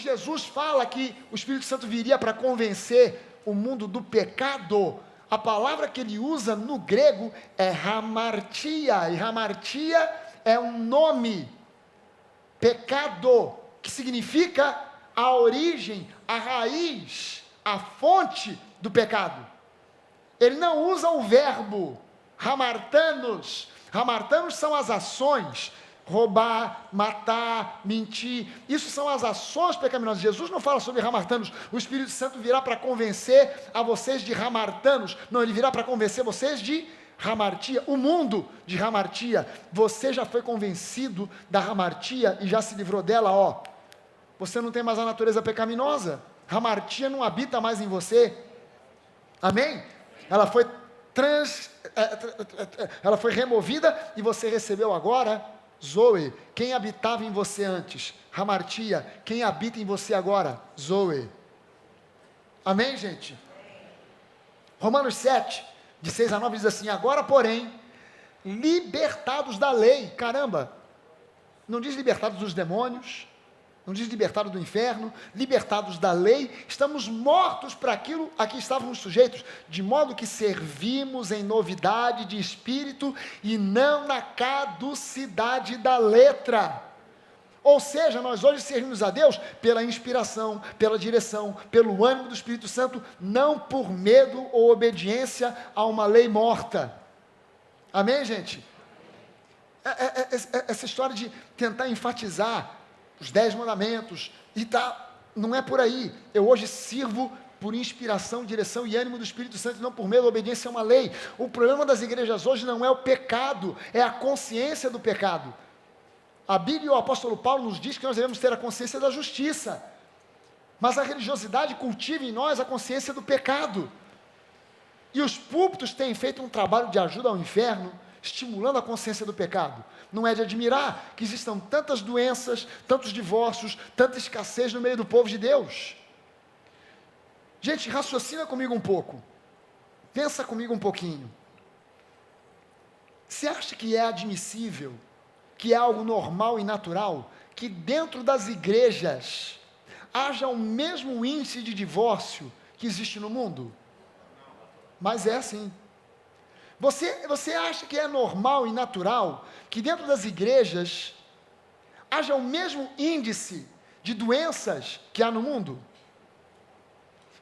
Jesus fala que o Espírito Santo viria para convencer o mundo do pecado, a palavra que ele usa no grego é hamartia, e hamartia é um nome, pecado, que significa a origem, a raiz, a fonte do pecado. Ele não usa o verbo hamartanos. Hamartanos são as ações, roubar, matar, mentir, isso são as ações pecaminosas. Jesus não fala sobre hamartanos, o Espírito Santo virá para convencer a vocês de hamartanos, não, ele virá para convencer vocês de hamartia, o mundo de hamartia. Você já foi convencido da hamartia e já se livrou dela, ó, você não tem mais a natureza pecaminosa, hamartia não habita mais em você, amém? Ela foi removida e você recebeu agora Zoe. Quem habitava em você antes? Hamartia. Quem habita em você agora? Zoe. Amém, gente? Romanos 7, de 6 a 9 diz assim: agora, porém, libertados da lei, caramba, não diz libertados dos demônios, não diz libertados do inferno, libertados da lei, estamos mortos para aquilo a que estávamos sujeitos, de modo que servimos em novidade de espírito e não na caducidade da letra. Ou seja, nós hoje servimos a Deus pela inspiração, pela direção, pelo ânimo do Espírito Santo, não por medo ou obediência a uma lei morta. Amém, gente? Essa história de tentar enfatizar os 10 mandamentos, e não é por aí. Eu hoje sirvo por inspiração, direção e ânimo do Espírito Santo, não por medo ou obediência a uma lei. O problema das igrejas hoje não é o pecado, é a consciência do pecado. A Bíblia e o apóstolo Paulo nos diz que nós devemos ter a consciência da justiça, mas a religiosidade cultiva em nós a consciência do pecado, e os púlpitos têm feito um trabalho de ajuda ao inferno, estimulando a consciência do pecado. Não é de admirar que existam tantas doenças, tantos divórcios, tanta escassez no meio do povo de Deus. Gente, raciocina comigo um pouco, pensa comigo um pouquinho. Você acha que é admissível, que é algo normal e natural, que dentro das igrejas haja o mesmo índice de divórcio que existe no mundo? Mas é assim. Você acha que é normal e natural que dentro das igrejas haja o mesmo índice de doenças que há no mundo?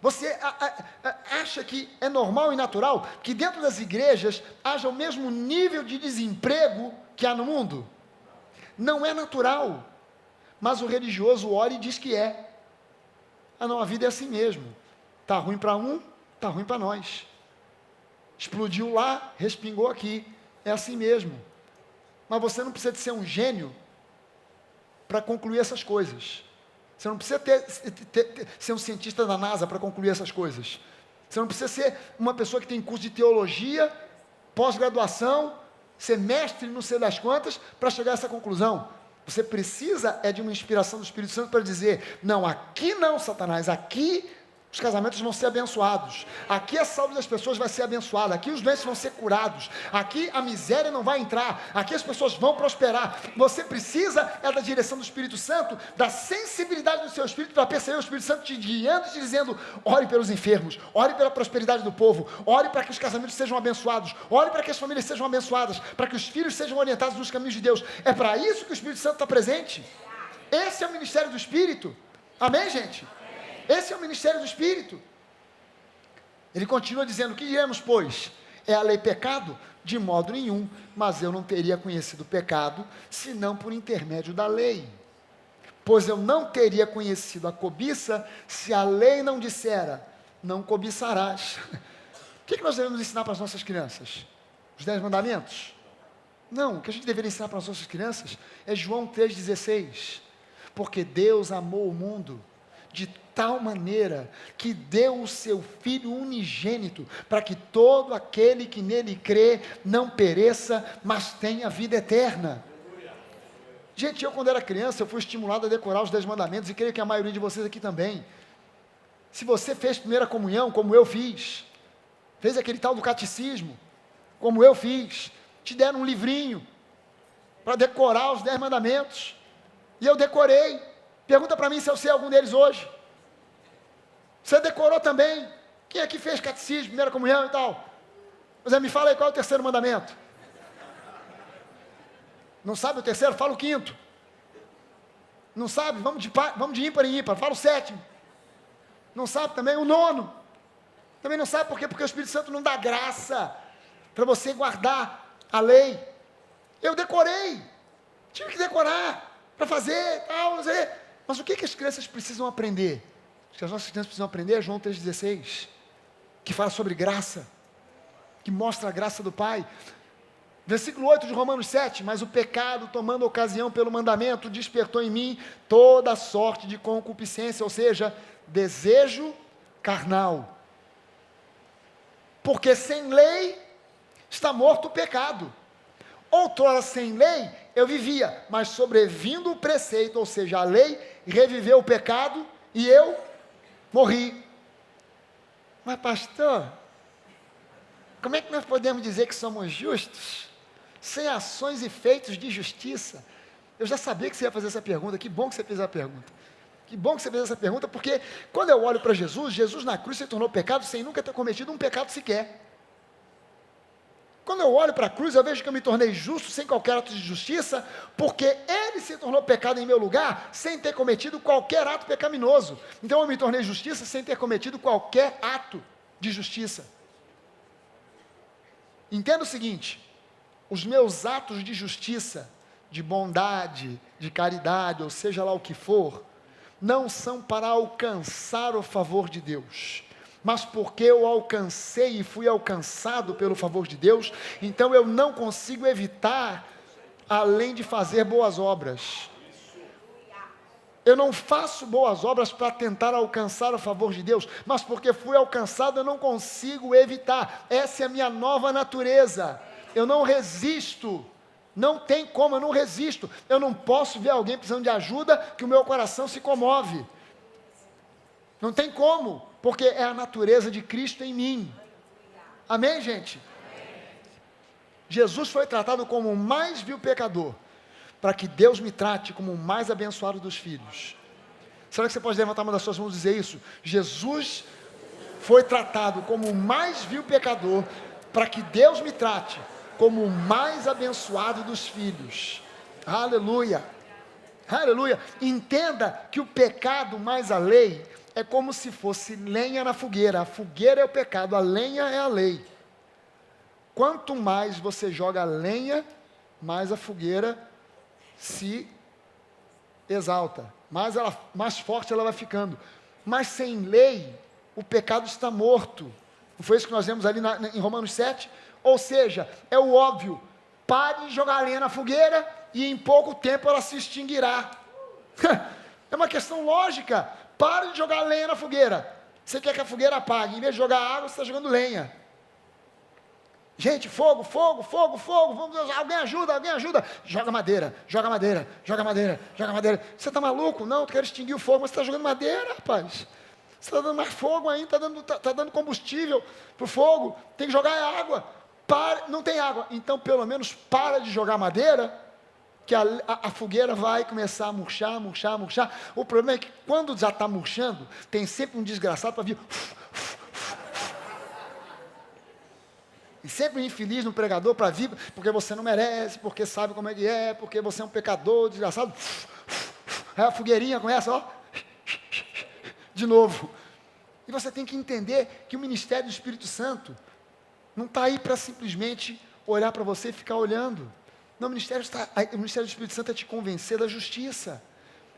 Você acha que é normal e natural que dentro das igrejas haja o mesmo nível de desemprego que há no mundo? Não é natural, mas o religioso olha e diz que é. Ah não, a vida é assim mesmo, está ruim para um, está ruim para nós. Explodiu lá, respingou aqui, é assim mesmo. Mas você não precisa de ser um gênio para concluir essas coisas. Você não precisa ser um cientista da NASA para concluir essas coisas. Você não precisa ser uma pessoa que tem curso de teologia, pós-graduação, ser mestre não sei das quantas, para chegar a essa conclusão. Você precisa de uma inspiração do Espírito Santo para dizer, não, aqui não, Satanás, aqui os casamentos vão ser abençoados, aqui a saúde das pessoas vai ser abençoada, aqui os doentes vão ser curados, aqui a miséria não vai entrar, aqui as pessoas vão prosperar. Você precisa da direção do Espírito Santo, da sensibilidade do seu espírito, para perceber o Espírito Santo te guiando e te dizendo, ore pelos enfermos, ore pela prosperidade do povo, ore para que os casamentos sejam abençoados, ore para que as famílias sejam abençoadas, para que os filhos sejam orientados nos caminhos de Deus. É para isso que o Espírito Santo está presente. Esse é o ministério do Espírito. Amém, gente? Esse é o ministério do Espírito. Ele continua dizendo, que diremos, pois? É a lei pecado? De modo nenhum, mas eu não teria conhecido o pecado, senão por intermédio da lei. Pois eu não teria conhecido a cobiça, se a lei não dissera, não cobiçarás. O que nós devemos ensinar para as nossas crianças? Os 10 mandamentos? Não, o que a gente deveria ensinar para as nossas crianças é João 3,16. Porque Deus amou o mundo de tal maneira que deu o seu Filho unigênito, para que todo aquele que nele crê não pereça, mas tenha vida eterna. Gente, eu quando era criança, eu fui estimulado a decorar os 10 mandamentos, e creio que a maioria de vocês aqui também. Se você fez primeira comunhão, como eu fiz, fez aquele tal do catecismo, como eu fiz, te deram um livrinho, para decorar os 10 mandamentos, e eu decorei. Pergunta para mim se eu sei algum deles hoje. Você decorou também? Quem aqui fez catecismo, primeira comunhão e tal? Pois é, me fala aí qual é o terceiro mandamento. Não sabe o terceiro? Fala o quinto. Não sabe? Vamos de ímpar em ímpar. Fala o sétimo. Não sabe também o nono. Também não sabe por quê? Porque o Espírito Santo não dá graça para você guardar a lei. Eu decorei. Tive que decorar para fazer tal, não sei. Mas o que as crianças precisam aprender? O que as nossas crianças precisam aprender é João 3,16, que fala sobre graça, que mostra a graça do Pai. Versículo 8 de Romanos 7, mas o pecado, tomando ocasião pelo mandamento, despertou em mim toda sorte de concupiscência, ou seja, desejo carnal. Porque sem lei está morto o pecado. Outrora sem lei eu vivia, mas sobrevindo o preceito, ou seja, a lei, reviveu o pecado e eu morri. Mas pastor, como é que nós podemos dizer que somos justos sem ações e feitos de justiça? Eu já sabia que você ia fazer essa pergunta. Que bom que você fez a pergunta. Que bom que você fez essa pergunta, porque quando eu olho para Jesus, Jesus na cruz se tornou pecado sem nunca ter cometido um pecado sequer. Quando eu olho para a cruz, eu vejo que eu me tornei justo sem qualquer ato de justiça, porque Ele se tornou pecado em meu lugar, sem ter cometido qualquer ato pecaminoso. Então eu me tornei justiça sem ter cometido qualquer ato de justiça. Entenda o seguinte: os meus atos de justiça, de bondade, de caridade, ou seja lá o que for, não são para alcançar o favor de Deus, mas porque eu alcancei e fui alcançado pelo favor de Deus, então eu não consigo evitar, além de fazer boas obras. Eu não faço boas obras para tentar alcançar o favor de Deus, mas porque fui alcançado eu não consigo evitar. Essa é a minha nova natureza. Eu não resisto. Não tem como, eu não resisto. Eu não posso ver alguém precisando de ajuda que o meu coração se comove. Não tem como, porque é a natureza de Cristo em mim. Amém, gente? Amém. Jesus foi tratado como o mais vil pecador, para que Deus me trate como o mais abençoado dos filhos. Será que você pode levantar uma das suas mãos e dizer isso? Jesus foi tratado como o mais vil pecador, para que Deus me trate como o mais abençoado dos filhos. Aleluia, aleluia. Entenda que o pecado mais a lei é como se fosse lenha na fogueira. A fogueira é o pecado, a lenha é a lei. Quanto mais você joga a lenha, mais a fogueira se exalta, mais forte ela vai ficando. Mas sem lei, o pecado está morto. Não foi isso que nós vemos ali em Romanos 7? Ou seja, é o óbvio: pare de jogar lenha na fogueira e em pouco tempo ela se extinguirá. É uma questão lógica. Pare de jogar lenha na fogueira. Você quer que a fogueira apague, em vez de jogar água, você está jogando lenha. Gente, fogo, fogo, fogo, fogo, vamos, alguém ajuda. Joga madeira, joga madeira, joga madeira, joga madeira. Você está maluco? Não, eu quero extinguir o fogo, mas você está jogando madeira, rapaz. Você está dando mais fogo ainda, está dando combustível para o fogo, tem que jogar água. Não tem água, então pelo menos para de jogar madeira, que a fogueira vai começar a murchar. O problema é que quando já está murchando, tem sempre um desgraçado para vir. E sempre um infeliz no pregador para vir, porque você não merece, porque sabe como é que é, porque você é um pecador, desgraçado. Aí a fogueirinha começa, ó, de novo. E você tem que entender que o ministério do Espírito Santo não está aí para simplesmente olhar para você e ficar olhando. Não, o ministério do Espírito Santo é te convencer da justiça,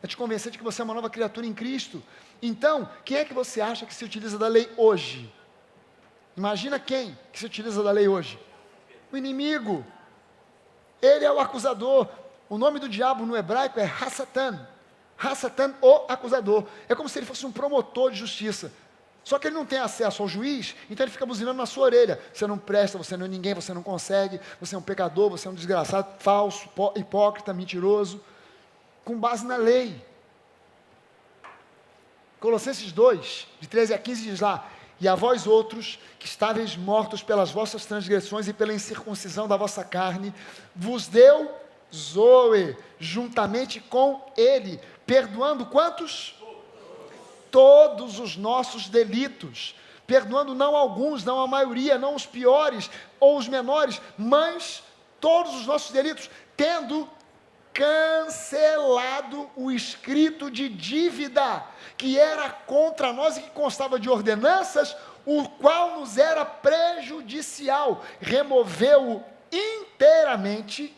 é te convencer de que você é uma nova criatura em Cristo. Então, quem é que você acha que se utiliza da lei hoje? Imagina quem que se utiliza da lei hoje? O inimigo. Ele é o acusador. O nome do diabo no hebraico é Hassatan. Hassatan, o acusador. É como se ele fosse um promotor de justiça. Só que ele não tem acesso ao juiz, então ele fica buzinando na sua orelha. Você não presta, você não é ninguém, você não consegue, você é um pecador, você é um desgraçado, falso, hipócrita, mentiroso. Com base na lei. Colossenses 2, de 13 a 15 diz lá: e a vós outros, que estáveis mortos pelas vossas transgressões e pela incircuncisão da vossa carne, vos deu Zoe, juntamente com ele, perdoando quantos? Todos os nossos delitos, perdoando não alguns, não a maioria, não os piores ou os menores, mas todos os nossos delitos, tendo cancelado o escrito de dívida que era contra nós e que constava de ordenanças, o qual nos era prejudicial, removeu-o inteiramente,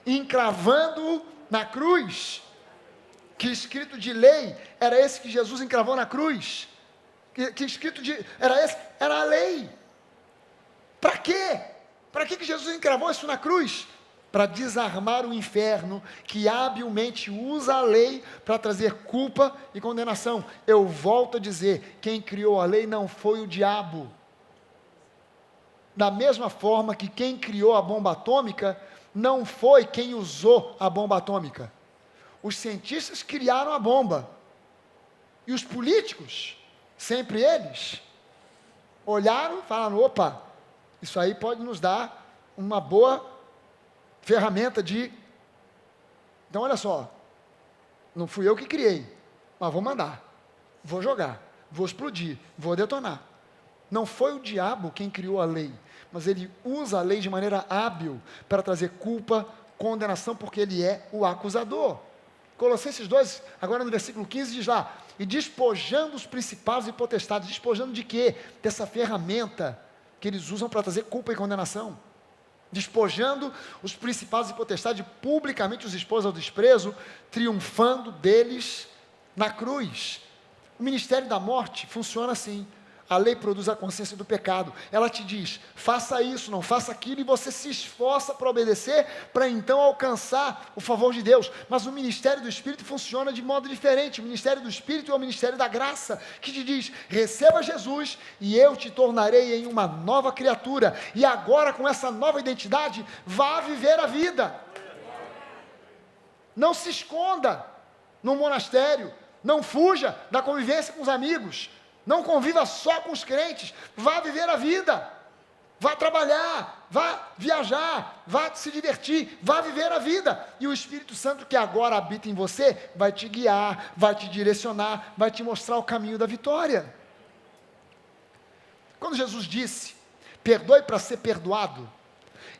encravando-o na cruz. Que escrito de lei era esse que Jesus encravou na cruz? Que escrito era esse? Era a lei. Para quê? Para que Jesus encravou isso na cruz? Para desarmar o inferno, que habilmente usa a lei para trazer culpa e condenação. Eu volto a dizer, quem criou a lei não foi o diabo. Da mesma forma que quem criou a bomba atômica, não foi quem usou a bomba atômica. Os cientistas criaram a bomba. E os políticos, sempre eles, olharam e falaram, opa, isso aí pode nos dar uma boa ferramenta de... Então olha só, não fui eu que criei, mas vou mandar, vou jogar, vou explodir, vou detonar. Não foi o diabo quem criou a lei, mas ele usa a lei de maneira hábil para trazer culpa, condenação, porque ele é o acusador. Colossenses 2, agora no versículo 15, diz lá, e despojando os principados e potestades, despojando de quê? Dessa ferramenta que eles usam para trazer culpa e condenação. Despojando os principados e potestades, publicamente os expôs ao desprezo, triunfando deles na cruz. O ministério da morte funciona assim. A lei produz a consciência do pecado. Ela te diz, faça isso, não faça aquilo, e você se esforça para obedecer, para então alcançar o favor de Deus. Mas o ministério do Espírito funciona de modo diferente. O ministério do Espírito é o ministério da graça, que te diz, receba Jesus, e eu te tornarei em uma nova criatura. E agora, com essa nova identidade, vá viver a vida. Não se esconda no monastério. Não fuja da convivência com os amigos. Não conviva só com os crentes, vá viver a vida, vá trabalhar, vá viajar, vá se divertir, vá viver a vida, e o Espírito Santo que agora habita em você, vai te guiar, vai te direcionar, vai te mostrar o caminho da vitória. Quando Jesus disse, perdoe para ser perdoado,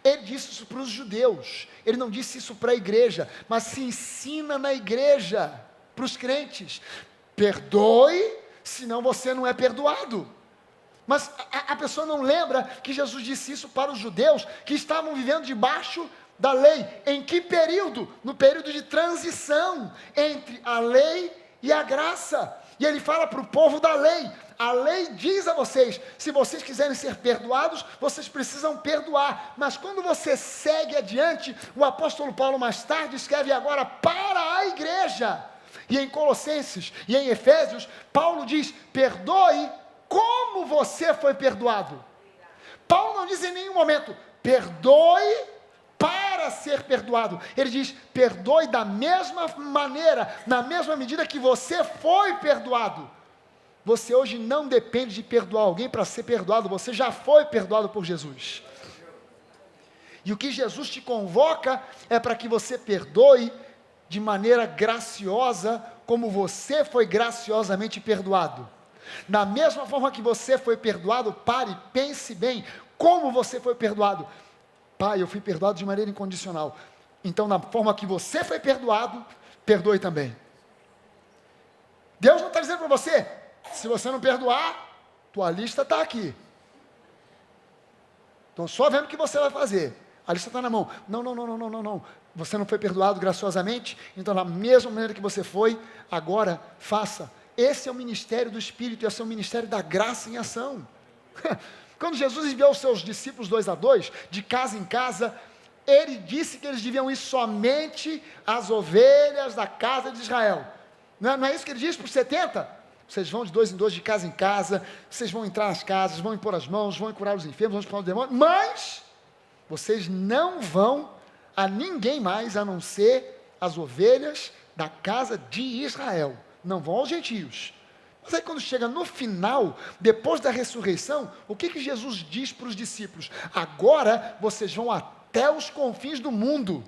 ele disse isso para os judeus, ele não disse isso para a igreja, mas se ensina na igreja, para os crentes, perdoe, senão você não é perdoado. Mas a pessoa não lembra que Jesus disse isso para os judeus que estavam vivendo debaixo da lei. Em que período? No período de transição entre a lei e a graça. E ele fala para o povo da lei, a lei diz a vocês, se vocês quiserem ser perdoados, vocês precisam perdoar. Mas quando você segue adiante, o apóstolo Paulo mais tarde escreve agora para a igreja. E em Colossenses e em Efésios, Paulo diz, perdoe como você foi perdoado. Paulo não diz em nenhum momento, perdoe para ser perdoado. Ele diz, perdoe da mesma maneira, na mesma medida que você foi perdoado. Você hoje não depende de perdoar alguém para ser perdoado, você já foi perdoado por Jesus. E o que Jesus te convoca é para que você perdoe de maneira graciosa, como você foi graciosamente perdoado. Da mesma forma que você foi perdoado, pare, pense bem, como você foi perdoado. Pai, eu fui perdoado de maneira incondicional. Então, na forma que você foi perdoado, perdoe também. Deus não está dizendo para você, se você não perdoar, tua lista está aqui. Então, só vendo o que você vai fazer. A lista está na mão. Não. Você não foi perdoado graciosamente? Então, da mesma maneira que você foi, agora faça. Esse é o ministério do Espírito, esse é o ministério da graça em ação. Quando Jesus enviou os seus discípulos 2 a 2, de casa em casa, ele disse que eles deviam ir somente às ovelhas da casa de Israel. Não é isso que ele disse para os 70? Vocês vão de 2 em 2, de casa em casa, vocês vão entrar nas casas, vão impor as mãos, vão curar os enfermos, vão expulsar os demônios, mas vocês não vão a ninguém mais a não ser as ovelhas da casa de Israel. Não vão aos gentios. Mas aí quando chega no final, depois da ressurreição, o que Jesus diz para os discípulos? Agora vocês vão até os confins do mundo.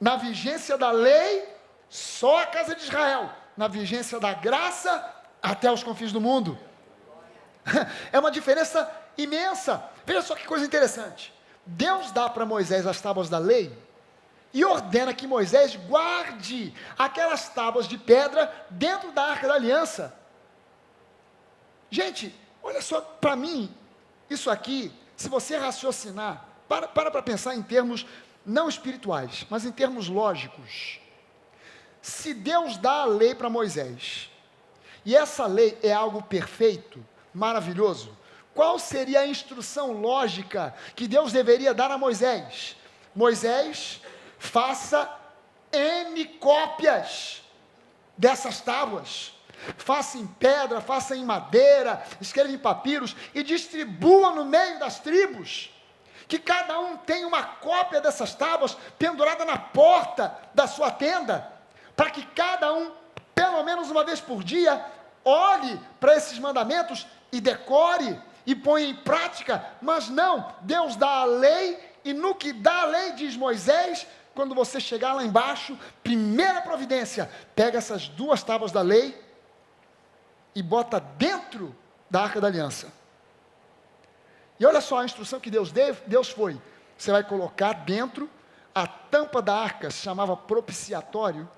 Na vigência da lei, só a casa de Israel. Na vigência da graça, até os confins do mundo. É uma diferença imensa. Veja só que coisa interessante. Deus dá para Moisés as tábuas da lei e ordena que Moisés guarde aquelas tábuas de pedra dentro da Arca da Aliança. Gente, olha só, para mim, isso aqui, se você raciocinar, para pensar em termos não espirituais, mas em termos lógicos. Se Deus dá a lei para Moisés, e essa lei é algo perfeito, maravilhoso, qual seria a instrução lógica que Deus deveria dar a Moisés? Moisés, faça N cópias dessas tábuas. Faça em pedra, faça em madeira, escreva em papiros e distribua no meio das tribos. Que cada um tenha uma cópia dessas tábuas pendurada na porta da sua tenda, para que cada um, pelo menos uma vez por dia, olhe para esses mandamentos e decore e ponha em prática. Mas não, Deus dá a lei, e no que dá a lei, diz Moisés, quando você chegar lá embaixo, primeira providência, pega essas 2 tábuas da lei e bota dentro da Arca da Aliança. E olha só a instrução que Deus foi, você vai colocar dentro, a tampa da arca se chamava propiciatório.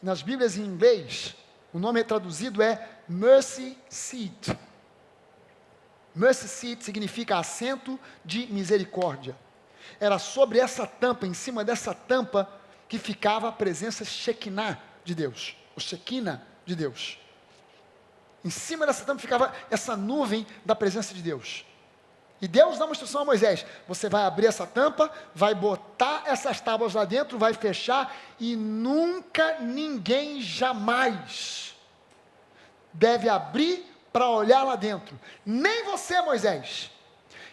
Nas Bíblias em inglês, o nome traduzido é mercy seat. Mercy seat significa assento de misericórdia. Era sobre essa tampa, em cima dessa tampa, que ficava a presença Shekinah de Deus, o Shekinah de Deus. Em cima dessa tampa ficava essa nuvem da presença de Deus. E Deus dá uma instrução a Moisés: você vai abrir essa tampa, vai botar essas tábuas lá dentro, vai fechar, e nunca ninguém jamais deve abrir para olhar lá dentro. Nem você, Moisés.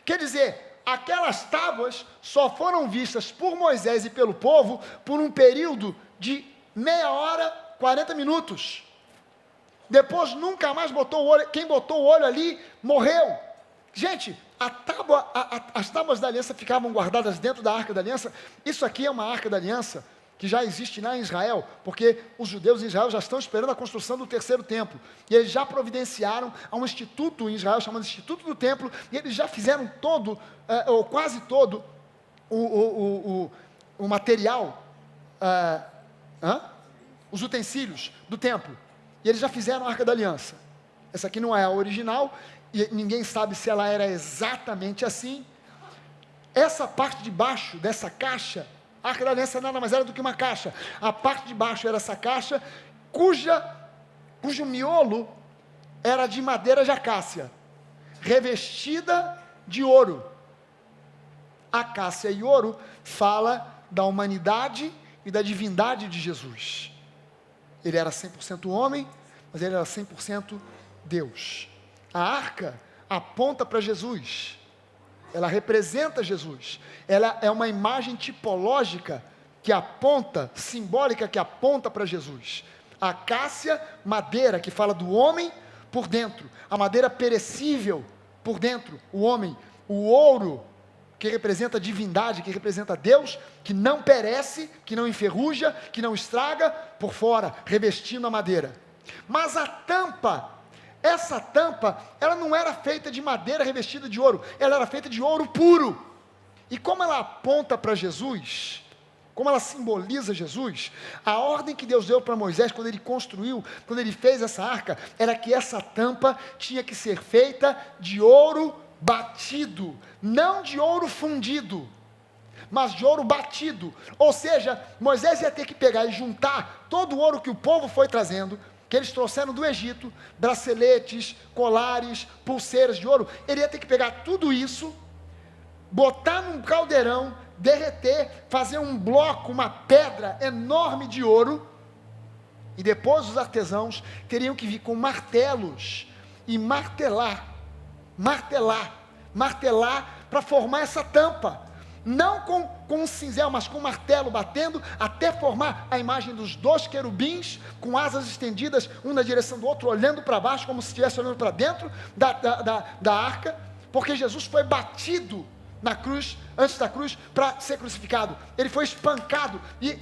Quer dizer, aquelas tábuas só foram vistas por Moisés e pelo povo por um período de meia hora, 40 minutos. Depois nunca mais botou o olho. Quem botou o olho ali morreu. Gente, as tábuas da aliança ficavam guardadas dentro da Arca da Aliança. Isso aqui é uma Arca da Aliança que já existe lá em Israel, porque os judeus em Israel já estão esperando a construção do 3º templo, e eles já providenciaram a um instituto em Israel, chamado Instituto do Templo, e eles já fizeram todo, ou quase todo, o material, os utensílios do templo, e eles já fizeram a Arca da Aliança. Essa aqui não é a original, e ninguém sabe se ela era exatamente assim. Essa parte de baixo dessa caixa, a Arca da Aliança nada mais era do que uma caixa. A parte de baixo era essa caixa, cujo miolo era de madeira de acácia, revestida de ouro. Acácia e ouro fala da humanidade e da divindade de Jesus. Ele era 100% homem, mas ele era 100% Deus. A arca aponta para Jesus, ela representa Jesus, ela é uma imagem tipológica que aponta, simbólica que aponta para Jesus. A acácia, madeira que fala do homem por dentro, a madeira perecível por dentro, o homem, o ouro que representa a divindade, que representa Deus, que não perece, que não enferruja, que não estraga, por fora, revestindo a madeira. Mas a tampa, essa tampa, ela não era feita de madeira revestida de ouro, ela era feita de ouro puro. E como ela aponta para Jesus, como ela simboliza Jesus, a ordem que Deus deu para Moisés quando ele construiu, quando ele fez essa arca, era que essa tampa tinha que ser feita de ouro batido, não de ouro fundido, mas de ouro batido. Ou seja, Moisés ia ter que pegar e juntar todo o ouro que o povo foi trazendo, que eles trouxeram do Egito, braceletes, colares, pulseiras de ouro. Ele ia ter que pegar tudo isso, botar num caldeirão, derreter, fazer um bloco, uma pedra enorme de ouro, e depois os artesãos teriam que vir com martelos e martelar para formar essa tampa. Não com um cinzel, mas com um martelo batendo, até formar a imagem dos 2 querubins, com asas estendidas, um na direção do outro, olhando para baixo, como se estivesse olhando para dentro da arca, porque Jesus foi batido na cruz, antes da cruz, para ser crucificado. Ele foi espancado, e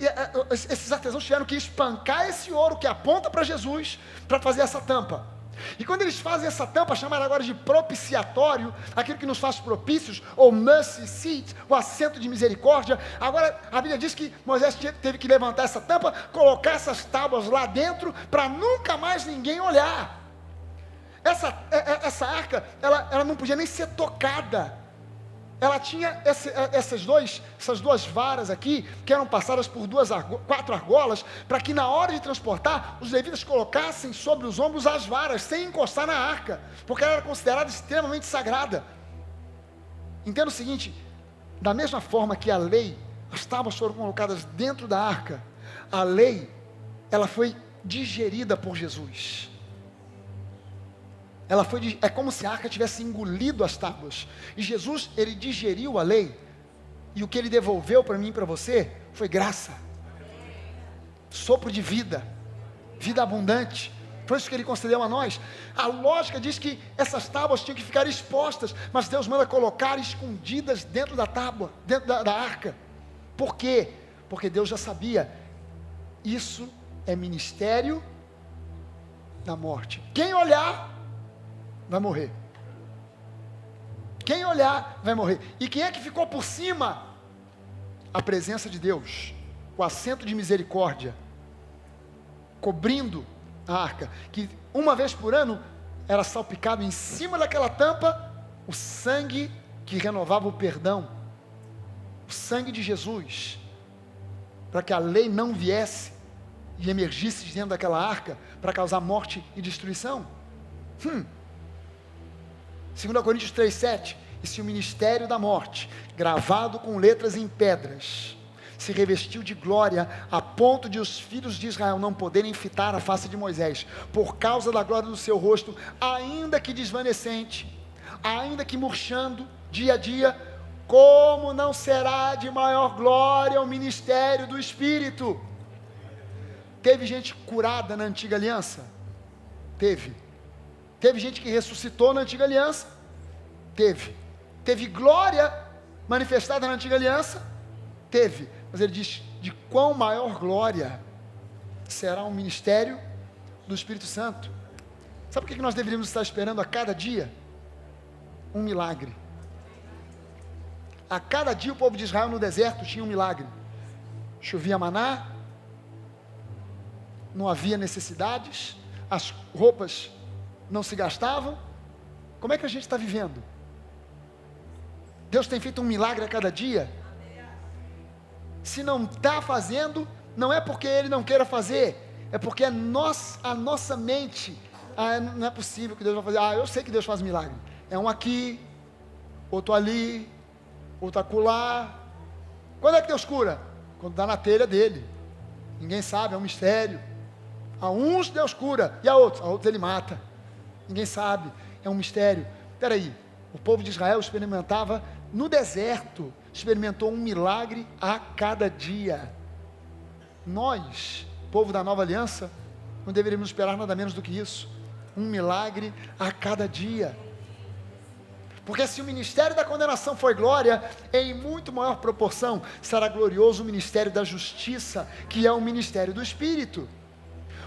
esses artesãos tiveram que espancar esse ouro que aponta para Jesus, para fazer essa tampa. E quando eles fazem essa tampa, chamaram agora de propiciatório, aquilo que nos faz propícios, ou mercy seat, o assento de misericórdia. Agora a Bíblia diz que Moisés teve que levantar essa tampa, colocar essas tábuas lá dentro, para nunca mais ninguém olhar. Essa arca, ela não podia nem ser tocada. Ela tinha essas duas varas aqui, que eram passadas por 4 argolas, para que na hora de transportar, os levitas colocassem sobre os ombros as varas, sem encostar na arca, porque ela era considerada extremamente sagrada. Entenda o seguinte: da mesma forma que a lei, as tábuas foram colocadas dentro da arca, a lei, ela foi digerida por Jesus. É como se a arca tivesse engolido as tábuas, e Jesus, ele digeriu a lei, e o que ele devolveu para mim e para você, foi graça, sopro de vida, vida abundante. Foi isso que ele concedeu a nós. A lógica diz que essas tábuas tinham que ficar expostas, mas Deus manda colocar escondidas dentro da tábua, dentro da arca. Por quê? Porque Deus já sabia, isso é ministério da morte. Quem olhar vai morrer. Quem olhar vai morrer. E quem é que ficou por cima? A presença de Deus, o assento de misericórdia, cobrindo a arca, que uma vez por ano era salpicado em cima daquela tampa o sangue que renovava o perdão, o sangue de Jesus, para que a lei não viesse e emergisse de dentro daquela arca para causar morte e destruição. 2 Coríntios 3,7, e se o ministério da morte, gravado com letras em pedras, se revestiu de glória, a ponto de os filhos de Israel não poderem fitar a face de Moisés, por causa da glória do seu rosto, ainda que desvanecente, ainda que murchando dia a dia, como não será de maior glória o ministério do Espírito? Teve gente curada na antiga aliança? Teve gente que ressuscitou na antiga aliança? Teve glória manifestada na antiga aliança? Teve. Mas ele diz, de quão maior glória será o ministério do Espírito Santo? Sabe o que nós deveríamos estar esperando a cada dia? Um milagre. A cada dia o povo de Israel no deserto tinha um milagre. Chovia maná, não havia necessidades, as roupas não se gastavam. Como é que a gente está vivendo? Deus tem feito um milagre a cada dia? Se não está fazendo, não é porque Ele não queira fazer, é porque a nossa mente, não é possível que Deus vai fazer, eu sei que Deus faz milagre, é um aqui, outro ali, outro acolá. Quando é que Deus cura? Quando está na telha dele, ninguém sabe, é um mistério. A uns Deus cura, e a outros Ele mata, ninguém sabe, é um mistério. Espera aí, o povo de Israel experimentava no deserto, experimentou um milagre a cada dia. Nós, povo da nova aliança, não deveríamos esperar nada menos do que isso, um milagre a cada dia. Porque se o ministério da condenação foi glória, em muito maior proporção será glorioso o ministério da justiça, que é o ministério do Espírito.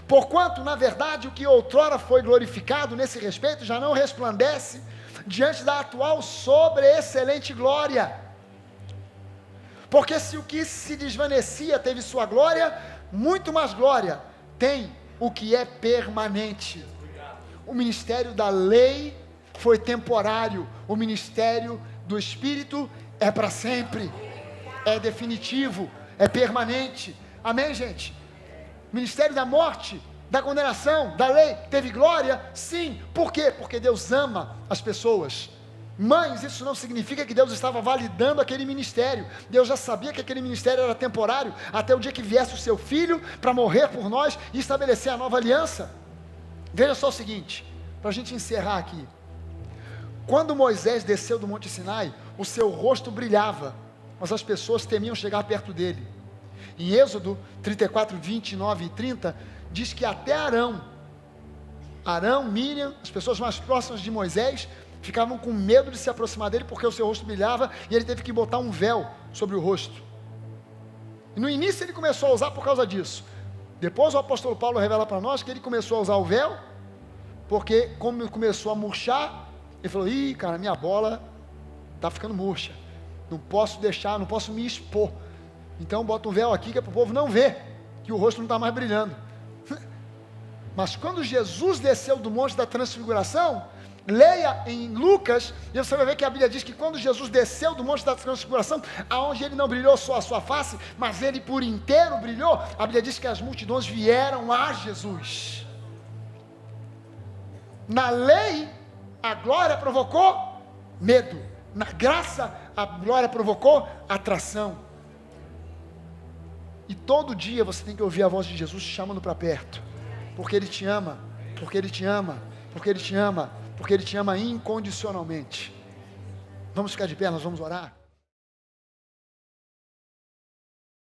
Porquanto, na verdade, o que outrora foi glorificado nesse respeito, já não resplandece diante da atual sobreexcelente glória. Porque se o que se desvanecia teve sua glória, muito mais glória tem o que é permanente. O ministério da lei foi temporário, o ministério do Espírito é para sempre, é definitivo, é permanente. Amém, gente? Ministério da morte, da condenação, da lei, teve glória? Sim. Por quê? Porque Deus ama as pessoas. Mas isso não significa que Deus estava validando aquele ministério. Deus já sabia que aquele ministério era temporário, até o dia que viesse o seu filho para morrer por nós e estabelecer a nova aliança. Veja só o seguinte, para a gente encerrar aqui. Quando Moisés desceu do Monte Sinai, o seu rosto brilhava, mas as pessoas temiam chegar perto dele. Em Êxodo 34, 29 e 30, diz que até Arão, Miriam, as pessoas mais próximas de Moisés, ficavam com medo de se aproximar dele, porque o seu rosto brilhava, e ele teve que botar um véu sobre o rosto. E no início ele começou a usar por causa disso. Depois o apóstolo Paulo revela para nós que ele começou a usar o véu, porque como começou a murchar, ele falou, ih, cara, minha bola está ficando murcha, não posso deixar, não posso me expor, então bota um véu aqui que é para o povo não ver, que o rosto não está mais brilhando. Mas quando Jesus desceu do monte da transfiguração, leia em Lucas, e você vai ver que a Bíblia diz que quando Jesus desceu do monte da transfiguração, aonde ele não brilhou só a sua face, mas ele por inteiro brilhou, a Bíblia diz que as multidões vieram a Jesus. Na lei, a glória provocou medo, na graça, a glória provocou atração. E todo dia você tem que ouvir a voz de Jesus te chamando para perto, porque Ele te ama, porque Ele te ama, porque Ele te ama, porque Ele te ama incondicionalmente. Vamos ficar de pé, nós vamos orar.